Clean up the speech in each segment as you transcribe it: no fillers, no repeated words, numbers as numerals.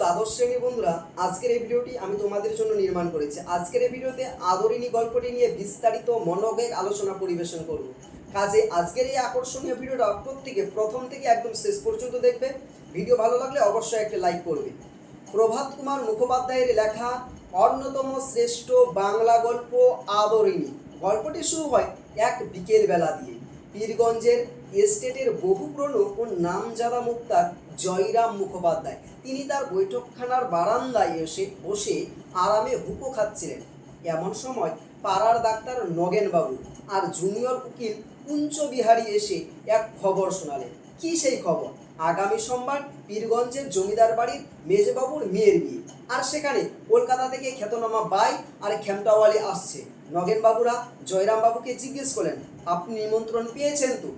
দ্বাদশ শ্রেণীর বন্ধুরা, আজকের এই ভিডিওটি আমি তোমাদের জন্য নির্মাণ করেছি। আজকের এই ভিডিওতে আদরিনী গল্পটি নিয়ে বিস্তারিত মনোজ্ঞ আলোচনা পরিবেশন করব। কাজে আজকের এই আকর্ষণীয় ভিডিওটা প্রত্যেকে প্রথম থেকে একদম শেষ পর্যন্ত দেখবে। ভিডিও ভালো লাগলে অবশ্যই একটা লাইক করবে। প্রভাত কুমার মুখোপাধ্যায়ের লেখা অন্যতম শ্রেষ্ঠ বাংলা গল্প আদরিনী। গল্পটি শুরু হয় এক বিকেল বেলা দিয়ে। পীরগঞ্জের এস্টেটের বহুপুরনো ও নামজাদা মুক্তার জয়রাম মুখোপাধ্যায় তিনি তার বৈঠকখানার বারান্দায় এসে বসে আরামে হুঁকো খাচ্ছিলেন। এমন সময় পাড়ার ডাক্তার নগেনবাবু আর জুনিয়র উকিল কুঞ্চবিহারী এসে এক খবর শোনালেন। কি সেই খবর? আগামী সোমবার পীরগঞ্জের জমিদার বাড়ির মেজবাবুর মেয়ের বিয়ে, আর সেখানে কলকাতা থেকে খ্যাতনামা বাই আর খেমটাওয়ালি আসছে। নগেনবাবুরা জয়রামবাবুকে জিজ্ঞেস করলেন, আপনি নিমন্ত্রণ পেয়েছেন তো?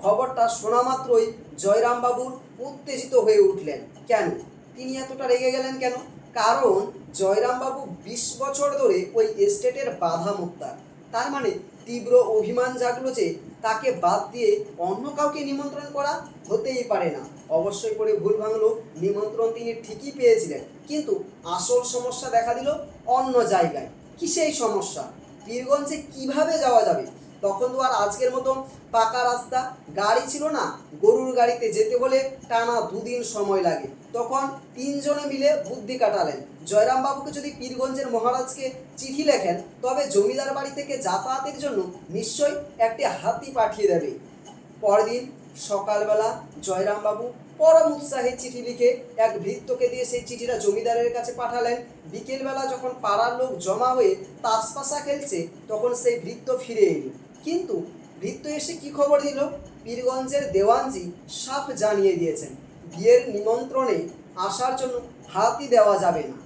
খবরটা শোনা মাত্রই জয়রামবাবু উত্তেজিত হয়ে উঠলেন। কেন? তিনি এতটা রেগে গেলেন কেন? কারণ জয়রামবাবু 20 বছর ধরে ওই এস্টেটের বাধা মুক্তার। তার মানে তীব্র অভিমান জাগলো যে তাকে বাদ দিয়ে অন্য কাউকে নিমন্ত্রণ করা হতেই পারে না। অবশ্যই করে ভুল ভাঙলো, নিমন্ত্রণ তিনি ঠিকই পেয়েছিলেন, কিন্তু আসল সমস্যা দেখা দিল অন্য জায়গায়। কি সেই সমস্যা? পীরগঞ্জে কিভাবে যাওয়া যাবে? তখন তো আর আজকের মতো পাকা রাস্তা, গাড়ি ছিল না। গরুর গাড়িতে যেতে হলে টানা 2 দিন সময় লাগে। তখন 3 জনে মিলে বুদ্ধি কাটালেন, জয়রামবাবুকে যদি পীরগঞ্জের মহারাজকে চিঠি লেখেন, তবে জমিদার বাড়ি থেকে যাতায়াতের জন্য নিশ্চয়ই একটি হাতি পাঠিয়ে দেবে। পরদিন সকালবেলা জয়রামবাবু পরম উৎসাহে চিঠি লিখে এক ভৃত্যকে দিয়ে সেই চিঠিটা জমিদারের কাছে পাঠালেন। বিকেলবেলা যখন পাড়ার লোক জমা হয়ে তাসপাশা খেলছে, তখন সেই ভৃত্য ফিরে এলো। কিন্তু ভৃত্য এসে কি খবর দিল? পীরগঞ্জের দেওয়ানজি সাফ জানিয়ে দিয়েছেন, বিয়ের নিমন্ত্রণে আসার জন্য হাতি দেওয়া যাবে না,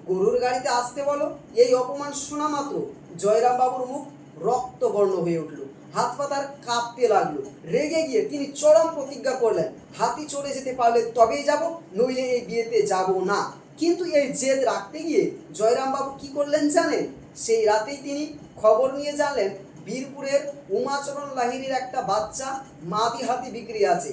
গরুর গাড়িতে আসতে বলো। এই অপমান শোনা মাত্র জয়রামবাবুর মুখ রক্তবর্ণ হয়ে উঠল, হাত পা তার কাঁপতে লাগলো। রেগে গিয়ে তিনি চরম প্রতিজ্ঞা করলেন, হাতি চড়ে যেতে পারলে তবেই যাব, নইলে এই বিয়েতে যাব না। কিন্তু এই জেদ রাখতে গিয়ে জয়রামবাবু কি করলেন জানেন? সেই রাতেই তিনি খবর নিয়ে জানলেন বীরপুরের উমাচরণ লাহিড়ির একটা বাচ্চা মাদি হাতি বিক্রি আছে।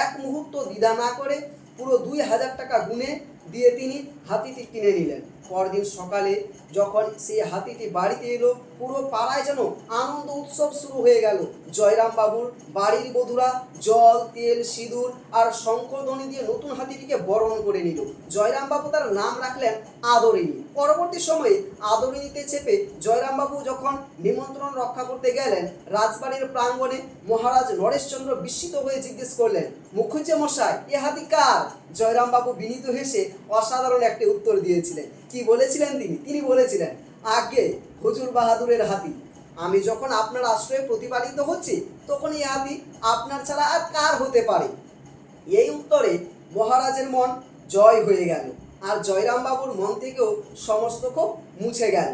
এক মুহূর্ত দ্বিধা না করে পুরো 2000 টাকা গুনে দিয়ে তিনি হাতিটি কিনে নিলেন। পরদিন সকালে যখন সেই হাতিটি বাড়িতে এলো, পুরো পাড়ায় যেন আনন্দ উৎসব শুরু হয়ে গেল। জয়রামবাবুর বাড়ির বধূরা জল, তেল, সিঁদুর আর শঙ্খধ্বনি দিয়ে নতুন হাতিটিকে বরণ করে নিল। জয়রামবাবু তার নাম রাখলেন আদরিনী। পরবর্তী সময়ে আদরিনীতে চেপে জয়রামবাবু যখন নিমন্ত্রণ রক্ষা করতে গেলেন, রাজবাড়ির প্রাঙ্গণে মহারাজ নরেশচন্দ্র বিস্মিত হয়ে জিজ্ঞেস করলেন, মুখুজ্জে মশাই, এ হাতি কার? জয়রামবাবু বিনীত হেসে অসাধারণ একটি উত্তর দিয়েছিলেন। কি বলেছিলেন তিনি বলেছিলেন, আগে হুজুর বাহাদুরের হাতি। আমি যখন আপনার আশ্রয়ে প্রতিপালিত হচ্ছি, তখন এই হাতি আপনার ছাড়া আর কার হতে পারে? এই উত্তরে মহারাজের মন জয় হয়ে গেল, আর জয়রামবাবুর মন থেকেও সমস্ত ক্ষোভ মুছে গেল।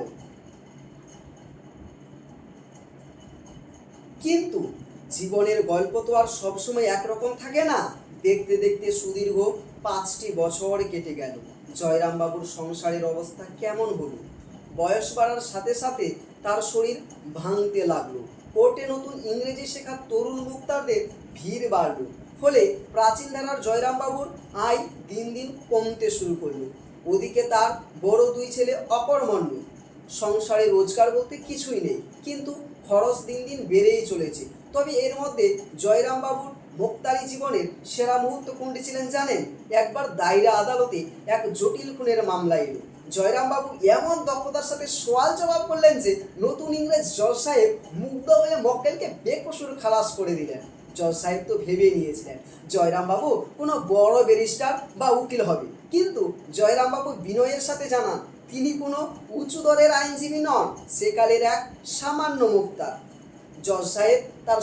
কিন্তু জীবনের গল্প তো আর সবসময় একরকম থাকে না। দেখতে দেখতে সুদীর্ঘ 5টি বছর কেটে গেল। জয়রামবাবুর সংসারের অবস্থা কেমন হলো? বয়স বাড়ার সাথে সাথে তার শরীর ভাঙতে লাগলো। কোর্টে নতুন ইংরেজি শেখা তরুণ মুক্তারদের ভিড় বাড়লো। ফলে প্রাচীন ধারার জয়রামবাবুর আয় দিন দিন কমতে শুরু করলো। ওদিকে তার বড় 2 ছেলে অকর্মণ্য। সংসারে রোজগার বলতে কিছুই নেই, কিন্তু খরচ দিন দিন বেড়েই চলেছে। তবে এর মধ্যে জয়রামবাবুর মুক্তারি জীবনের সেরা মুহূর্ত কোনটি ছিলেন জানেন? একবার দায়রা আদালতে এক জটিল খুনের মামলা এলো। জয়রামবাবু এমন দক্ষতার সাথে সওয়াল জবাব করলেন যে নতুন ইংরেজ জজ সাহেব মুগ্ধ হয়ে মক্কেলকে বেকসুর খালাস করে দিলেন। জজ সাহেব তো ভেবে নিয়েছিলেন জয়রামবাবু কোনো বড় ব্যারিস্টার বা উকিল হবে, কিন্তু জয়রামবাবু বিনয়ের সাথে জানান তিনি কোনো উঁচু দরের আইনজীবী নন, সেকালের এক সামান্য মুক্তার। জজ সাহেব তার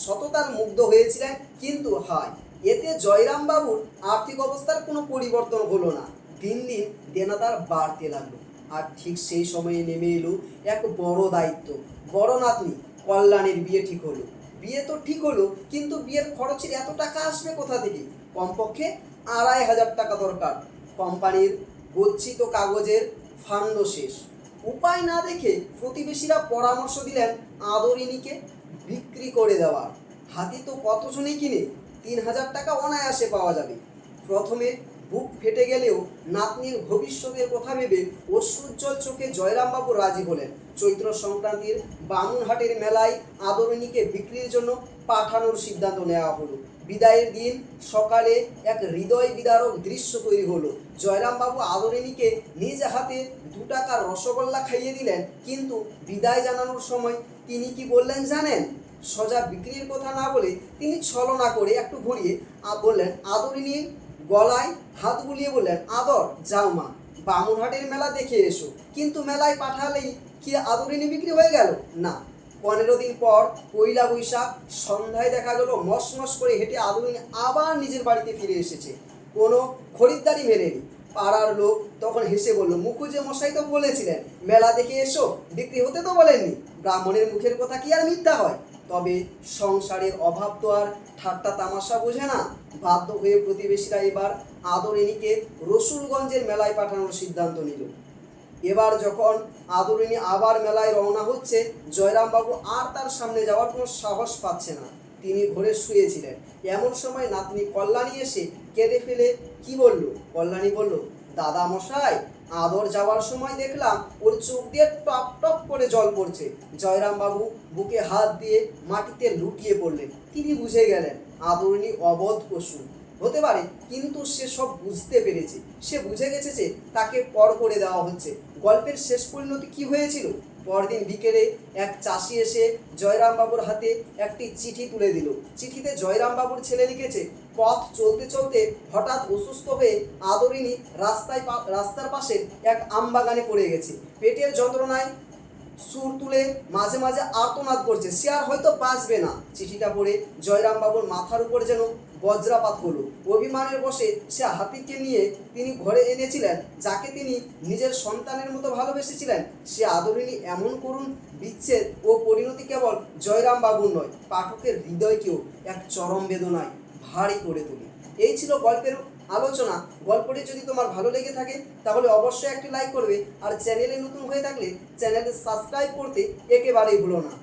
সততার মুগ্ধ হয়েছিলেন, কিন্তু হায়, এতে জয়রামবাবুর আর্থিক অবস্থার কোনো পরিবর্তন হলো না। দিন দিন দেনাদার বাড়তে লাগলো। আর ঠিক সেই সময়ে নেমে এলো এক বড় দায়িত্ব। বড় নাতনি কল্যাণের বিয়ে ঠিক হলো। বিয়ে তো ঠিক হলো, কিন্তু বিয়ের খরচের এত টাকা আসবে কোথা থেকে? কমপক্ষে 2500 টাকা দরকার। কোম্পানির গচ্ছিত কাগজের ফান্ড শেষ। উপায় না দেখে প্রতিবেশীরা পরামর্শ দিলেন আদরিনীকে বিক্রি করে দেওয়ার। হাতি তো কতজনই কিনে, 3000 টাকা অনায়াসে পাওয়া যাবে। প্রথমে বুক ফেটে গেলেও নাতনির ভবিষ্যতের কথা ভেবে অশ্রুজ্জ্বল চোখে জয়রামবাবু রাজি হলেন। চৈত্র সংক্রান্তির বামুনহাটের মেলায় আদরিণীকে বিক্রির জন্য পাঠানোর সিদ্ধান্ত নেওয়া হলো। বিদায়ের দিন সকালে এক হৃদয় বিদারক দৃশ্য তৈরি হলো। জয়রামবাবু আদরিণীকে নিজ হাতে 2 টাকার রসগোল্লা খাইয়ে দিলেন, কিন্তু বিদায় জানানোর সময় তিনি কি বললেন জানেন? সোজা বিক্রির কথা না বলে তিনি ছলনা করে একটু ঘুরিয়ে বললেন, আদরিণীর গলায় হাত বুলিয়ে বললেন, আদর যাও মা, বামুনহাটের মেলা দেখে এসো। কিন্তু মেলায় পাঠালেই কি আদরিণী বিক্রি হয়ে গেল? না। 15 দিন পর পয়লা বৈশাখ সন্ধ্যায় দেখা গেল মসমস করে হেঁটে আদরিণী আবার নিজের বাড়িতে ফিরে এসেছে। কোনো খরিদ্দারি মেলেনি। পাড়ার লোক তখন হেসে বলল, মুখুজ্জে মশাই তো বলেছিলেন মেলা দেখে এসো, বিক্রি হতে তো বলেননি। ব্রাহ্মণের মুখের কথা কি আর মিথ্যা হয়? তবে সংসারের অভাব তো আর ঠাট্টা তামাশা বোঝে না। বাধ্য হয়ে প্রতিবেশীরা এবার আদরিণীকে রসুলগঞ্জের মেলায় পাঠানোর সিদ্ধান্ত নিল। এবার যখন আদরিণী আবার মেলায় রওনা হচ্ছে, জয়রামবাবু আর তার সামনে যাওয়ার কোনো সাহস পাচ্ছে না। তিনি ঘরে শুয়েছিলেন। এমন সময় নাতনি কল্যাণী এসে কেঁদে ফেলে কি বলল? কল্যাণী বলল, দাদা মশাই, আদর যাওয়ার সময় দেখলাম ওর চোখ দিয়ে টপ টপ করে জল পড়ছে। জয়রামবাবু বুকে হাত দিয়ে মাটিতে লুটিয়ে পড়লেন। তিনি বুঝে গেলেন আদরিণী অবধ পশু হতে পারে, কিন্তু সে সব বুঝতে পেরেছে। সে বুঝে গেছে যে তাকে পর করে দেওয়া হচ্ছে। গল্পের শেষ পরিণতি কি হয়েছিল? পরদিন বিকেলে এক চাষি এসে জয়রামবাবুর হাতে একটি চিঠি তুলে দিল। চিঠিতে জয়রামবাবুর ছেলে লিখেছে, পথ চলতে চলতে হঠাৎ অসুস্থ হয়ে আদরিণী রাস্তার পাশে এক আমবাগানে পড়ে গেছে। পেটের যন্ত্রণায় সুর তুলে মাঝে মাঝে আর্তনাদ করছে, সে আর হয়তো বাঁচবে না। চিঠিটা পড়ে জয়রামবাবুর মাথার উপর যেন বজ্রাপাত হলো। অভিমানের বশে সে হাতিকে নিয়ে তিনি ঘরে এনেছিলেন, যাকে তিনি নিজের সন্তানের মতো ভালোবেসেছিলেন। সে আদরিণী এমন করুণ বিচ্ছেদ ও পরিণতি কেবল জয়রামবাবুর নয়, পাঠকের হৃদয়কেও এক চরম বেদনায় ভারী করে তোলে। এই ছিল গল্পের আলোচনা। গল্পটি যদি তোমার ভালো লেগে থাকে তাহলে অবশ্যই একটি লাইক করবে, আর চ্যানেলে নতুন হয়ে থাকলে চ্যানেলটি সাবস্ক্রাইব করতে একেবারেই ভুলো না।